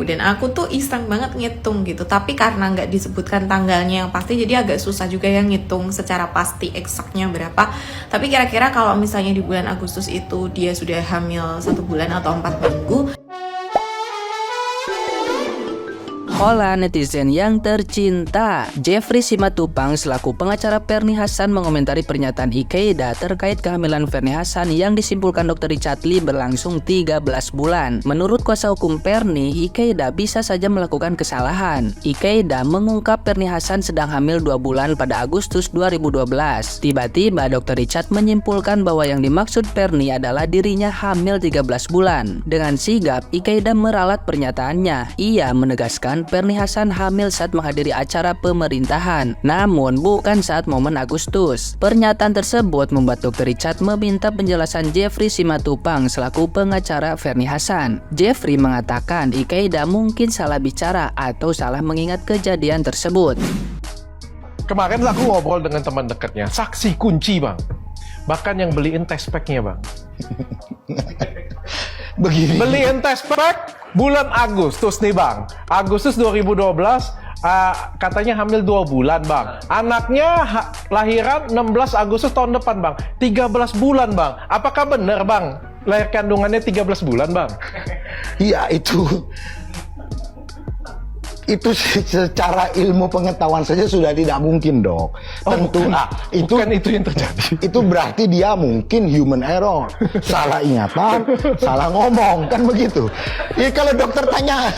Dan aku tuh iseng banget ngitung gitu, tapi karena nggak disebutkan tanggalnya yang pasti, jadi agak susah juga yang ngitung secara pasti eksaknya berapa. Tapi kira-kira kalau misalnya di bulan Agustus itu dia sudah hamil 1 bulan atau 4 minggu. Hola netizen yang tercinta, Jeffrey Simatupang selaku pengacara Fernie Hassan mengomentari pernyataan Ikeida terkait kehamilan Fernie Hassan yang disimpulkan Dr. Richard Lee berlangsung 13 bulan. Menurut kuasa hukum Fernie, Ikeida bisa saja melakukan kesalahan. Ikeida mengungkap Fernie Hassan sedang hamil 2 bulan pada Agustus 2012. Tiba-tiba Dr. Richard menyimpulkan bahwa yang dimaksud Fernie adalah dirinya hamil 13 bulan. Dengan sigap, Ikeida meralat pernyataannya. Ia menegaskan Fernie Hassan hamil saat menghadiri acara pemerintahan, namun bukan saat momen Agustus. Pernyataan tersebut membuat Dr. Richard meminta penjelasan Jeffrey Simatupang selaku pengacara Fernie Hassan. Jeffrey mengatakan Ikeida mungkin salah bicara atau salah mengingat kejadian tersebut. Kemarin aku ngobrol dengan teman dekatnya, saksi kunci bang. Bahkan yang beliin test pack-nya bang. Begini. Beliin test pack bulan Agustus nih bang. Agustus 2012 katanya hamil 2 bulan bang. Anaknya lahiran 16 Agustus tahun depan bang. 13 bulan bang. Apakah benar bang? Lahir kandungannya 13 bulan bang? Iya itu secara ilmu pengetahuan saja sudah tidak mungkin dok. Tentu bukan itu yang terjadi. Itu berarti dia mungkin human error, salah ingatan, salah ngomong, kan begitu. Ya kalau dokter tanya,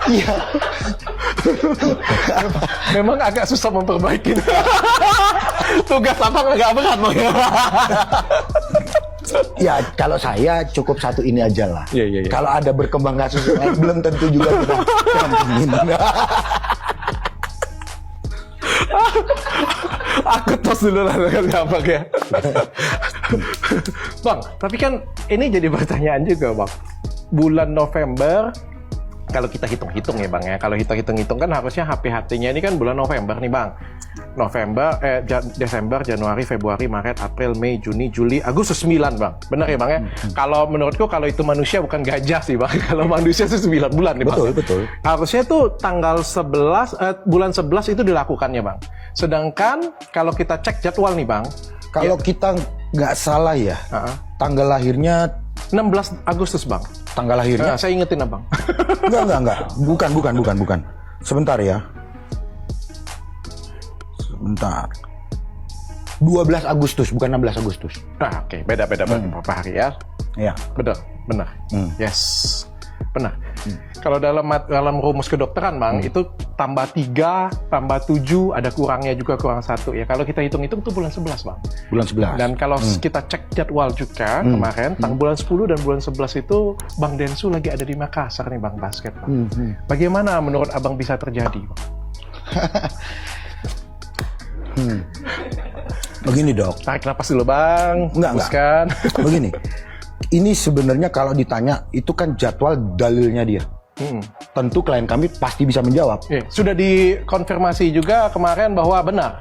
iya. Memang agak susah memperbaiki. Tugas abang agak berat bang. Ya kalau saya cukup satu ini aja lah. Iya. Kalau ada berkembang kasus lain belum tentu juga kita dampingin. Aku tos dulu lah dengan abang ya. Bang, tapi kan ini jadi pertanyaan juga bang. Bulan November, kalau kita hitung-hitung ya bang ya, kalau hitung-hitung kan harusnya HPHT-nya ini kan bulan November nih bang. November, Desember, Januari, Februari, Maret, April, Mei, Juni, Juli, Agustus 9 bang. Benar ya bang ya? Kalau menurutku kalau itu manusia bukan gajah sih bang. Kalau manusia sih 9 bulan nih bang. Betul. Harusnya tuh tanggal 11, bulan 11 itu dilakukannya bang. Sedangkan kalau kita cek jadwal nih bang. Kalau kita nggak salah ya, tanggal lahirnya 16 Agustus bang. Tanggal lahirnya? Saya ingetin abang. Enggak. Bukan. Sebentar ya. Sebentar. 12 Agustus, bukan 16 Agustus. Nah, oke. Beda beberapa hari ya. Iya. Benar. Yes. Benar. Kalau dalam rumus kedokteran bang, itu tambah 3, tambah 7, ada kurangnya juga, kurang 1 ya. Kalau kita hitung-hitung itu bulan 11 bang. Bulan 11. Dan kalau kita cek jadwal juga kemarin, bulan 10 dan bulan 11 itu Bang Densu lagi ada di Makassar nih bang, basket bang. Bagaimana menurut abang bisa terjadi bang? Begini dok. Tarik napas dulu bang. Enggak. Begini. Ini sebenarnya kalau ditanya itu kan jadwal dalilnya dia. Tentu klien kami pasti bisa menjawab. Sudah dikonfirmasi juga kemarin bahwa benar.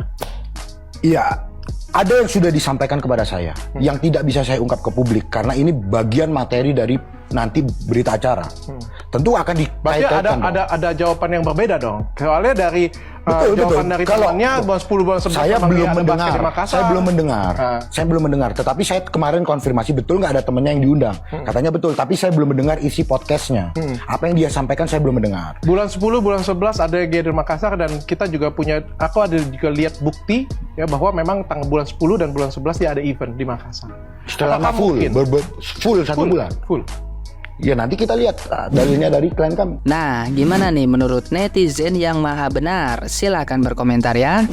Iya. Ada yang sudah disampaikan kepada saya yang tidak bisa saya ungkap ke publik karena ini bagian materi dari nanti berita acara. Tentu akan dikaitkan. Ada jawaban yang berbeda dong. Soalnya dari jawaban dari temannya bulan 10 bulan 11 saya belum mendengar. Saya belum mendengar. Tetapi saya kemarin konfirmasi betul nggak ada temennya yang diundang. Katanya betul. Tapi saya belum mendengar isi podcastnya. Apa yang dia sampaikan saya belum mendengar. Bulan 10 bulan 11 ada yang di Makassar dan kita juga punya. Aku ada juga lihat bukti ya bahwa memang tanggal bulan 10 dan bulan 11 dia ada event di Makassar. Setelah full 1 bulan. Full. Ya nanti kita lihat dalilnya dari klien kami. Nah, gimana nih menurut netizen yang maha benar? Silahkan berkomentar ya.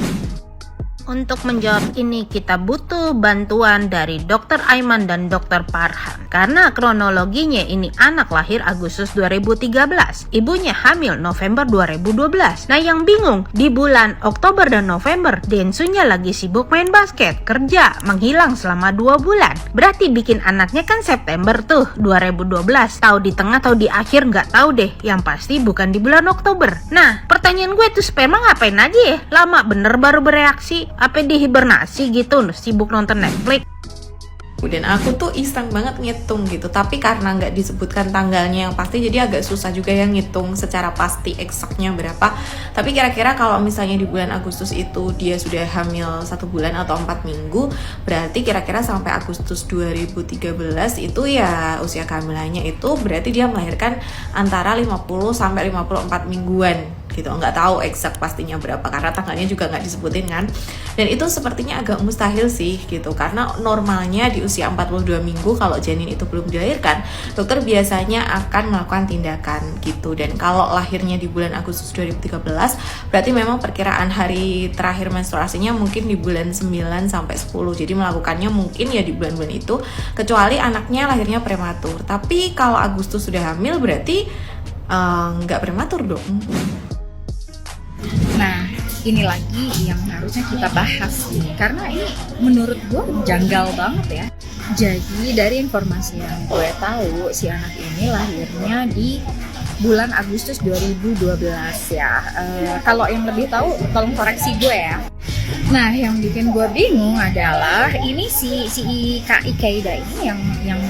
Untuk menjawab ini kita butuh bantuan dari Dr. Aiman dan Dr. Farhan. Karena kronologinya ini anak lahir Agustus 2013, ibunya hamil November 2012. Nah yang bingung, di bulan Oktober dan November Densunya lagi sibuk main basket, kerja, menghilang selama 2 bulan. Berarti bikin anaknya kan September tuh 2012. Tahu di tengah atau di akhir nggak tahu deh, yang pasti bukan di bulan Oktober. Nah pertanyaan gue tuh sperma ngapain aja ya? Lama bener baru bereaksi. Apa dihibernasi gitu, sibuk nonton Netflix? Dan aku tuh iseng banget ngitung gitu, tapi karena nggak disebutkan tanggalnya yang pasti, jadi agak susah juga ya ngitung secara pasti eksaknya berapa. Tapi kira-kira kalau misalnya di bulan Agustus itu dia sudah hamil 1 bulan atau 4 minggu, berarti kira-kira sampai Agustus 2013 itu ya usia kehamilannya itu berarti dia melahirkan antara 50 sampai 54 mingguan gitu. Nggak tahu eksak pastinya berapa karena tanggalnya juga nggak disebutin kan. Dan itu sepertinya agak mustahil sih gitu, karena normalnya di usia 42 minggu kalau janin itu belum dilahirkan, dokter biasanya akan melakukan tindakan gitu. Dan kalau lahirnya di bulan Agustus 2013, berarti memang perkiraan hari terakhir menstruasinya mungkin di bulan 9 sampai 10. Jadi melakukannya mungkin ya di bulan-bulan itu, kecuali anaknya lahirnya prematur. Tapi kalau Agustus sudah hamil berarti nggak prematur dong. Nah, ini lagi yang harusnya kita bahas karena ini menurut gue janggal banget ya. Jadi dari informasi yang gue tahu, si anak ini lahirnya di bulan Agustus 2012 ya. Kalau yang lebih tahu tolong koreksi gue ya. Nah, yang bikin gue bingung adalah ini si Kak Ikeida ini yang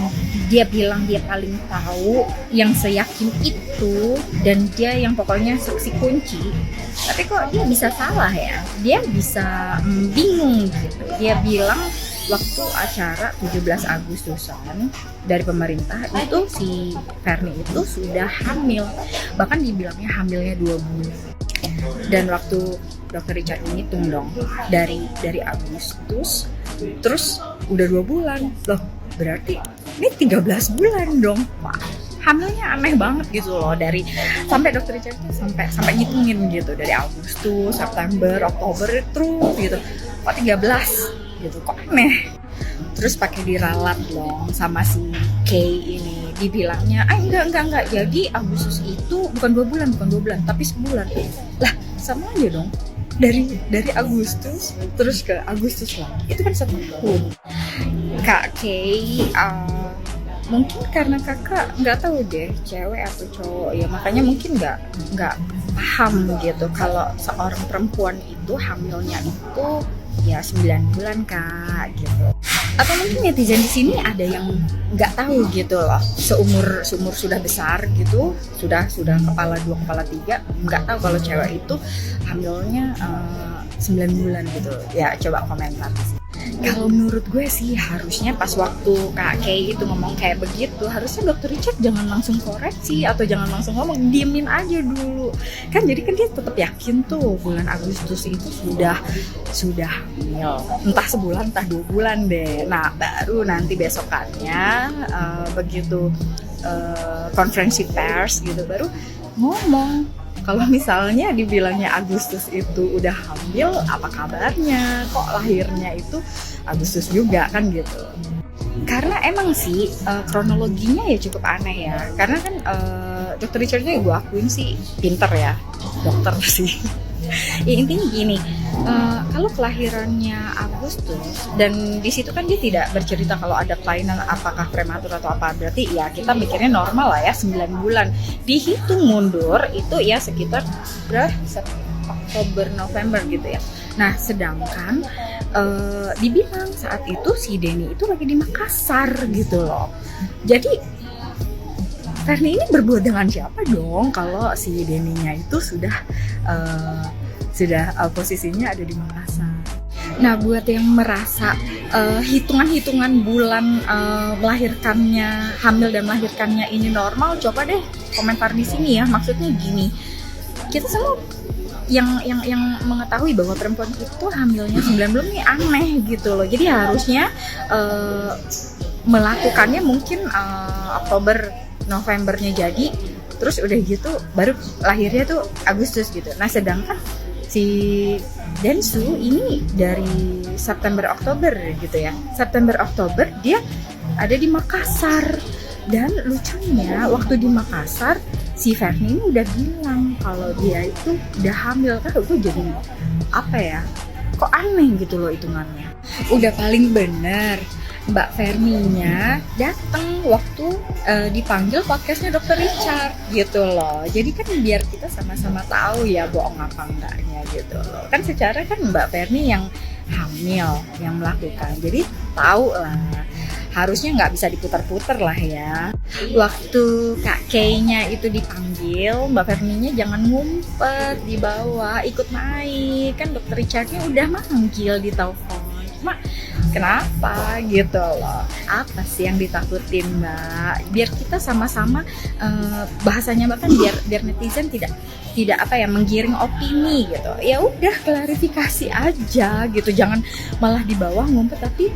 dia bilang dia paling tahu, yang seyakin itu, dan dia yang pokoknya saksi kunci. Tapi kok dia bisa salah ya? Dia bisa bingung gitu. Dia bilang waktu acara 17 Agustusan dari pemerintah itu si Ferni itu sudah hamil. Bahkan dibilangnya hamilnya 2 bulan. Dan waktu Dr. Richard ngitung dong dari Agustus terus udah 2 bulan. Loh, berarti ini 13 bulan dong, Pak. Hamilnya aneh banget gitu loh, dari sampai Dr. Richard sampai ngitungin gitu dari Agustus, September, Oktober terus gitu. Kok 13 gitu, kok aneh. Terus pakai diralat dong sama si Kay ini, dibilangnya enggak. Jadi Agustus itu bukan 2 bulan, tapi sebulan. Lah, sama aja dong. Dari Agustus terus ke Agustus lah. Itu kan 1 tahun. Kak Kay, mungkin karena kakak nggak tahu deh cewek atau cowok ya, makanya mungkin nggak paham gitu kalau seorang perempuan itu hamilnya itu ya 9 bulan kak gitu. Atau mungkin netizen di sini ada yang nggak tahu gitu loh, seumur sudah besar gitu, sudah kepala 2 kepala 3, nggak tahu kalau cewek itu hamilnya 9 bulan gitu. Ya coba komentar. Kalau menurut gue sih harusnya pas waktu Kak Kay itu ngomong kayak begitu, harusnya Dr. Richard jangan langsung koreksi atau jangan langsung ngomong, diemin aja dulu. Kan jadi kan dia tetap yakin tuh bulan Agustus itu sudah hamil. Entah sebulan, entah 2 bulan deh. Nah, baru nanti besokannya begitu konferensi pers gitu baru ngomong. Kalau misalnya dibilangnya Agustus itu udah hamil, apa kabarnya? Kok lahirnya itu Agustus juga kan gitu. Karena emang sih kronologinya ya cukup aneh ya. Karena kan Dr. Richardnya gue akuin sih pinter ya, dokter sih. Ya intinya gini, kalau kelahirannya Agustus dan di situ kan dia tidak bercerita kalau ada kelainan apakah prematur atau apa, berarti ya kita mikirnya normal lah ya 9 bulan. Dihitung mundur itu ya sekitar Oktober November gitu ya. Nah sedangkan dibilang saat itu si Denny itu lagi di Makassar gitu loh. Jadi Ferni ini berbuat dengan siapa dong kalau si Denny-nya itu sudah posisinya ada di Makassar. Nah, buat yang merasa hitungan-hitungan bulan melahirkannya, hamil dan melahirkannya ini normal, coba deh komentar di sini ya. Maksudnya gini, kita semua yang mengetahui bahwa perempuan itu hamilnya 9 bulan ini aneh gitu loh. Jadi harusnya melakukannya mungkin Oktober Novembernya jadi, terus udah gitu baru lahirnya tuh Agustus gitu. Nah sedangkan si Densu ini dari September Oktober gitu ya. September Oktober dia ada di Makassar. Dan lucunya waktu di Makassar si Ferni ini udah bilang kalau dia itu udah hamil. Kan itu jadi apa ya, kok aneh gitu loh hitungannya. Udah paling bener Mbak Ferninya datang waktu dipanggil podcastnya Dr. Richard gitu loh. Jadi kan biar kita sama-sama tahu ya bohong apa enggaknya gitu loh. Kan secara kan Mbak Ferni yang hamil yang melakukan, jadi tahu lah harusnya nggak bisa diputar-putar lah ya. Waktu Kak Kay-nya itu dipanggil, Mbak Verninya jangan ngumpet di bawah, ikut naik. Kan Dokter Richardnya udah manggil di telepon. Cuma kenapa gitu loh? Apa sih yang ditakutin Mbak? Biar kita sama-sama bahasanya Mbak kan biar netizen tidak apa ya, menggiring opini gitu. Ya udah, klarifikasi aja gitu. Jangan malah di bawah ngumpet tapi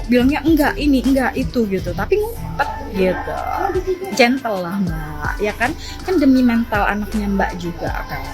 bilangnya enggak ini enggak itu gitu. Tapi ngumpet gitu. Gentle lah Mbak, ya kan? Kan demi mental anaknya Mbak juga kan.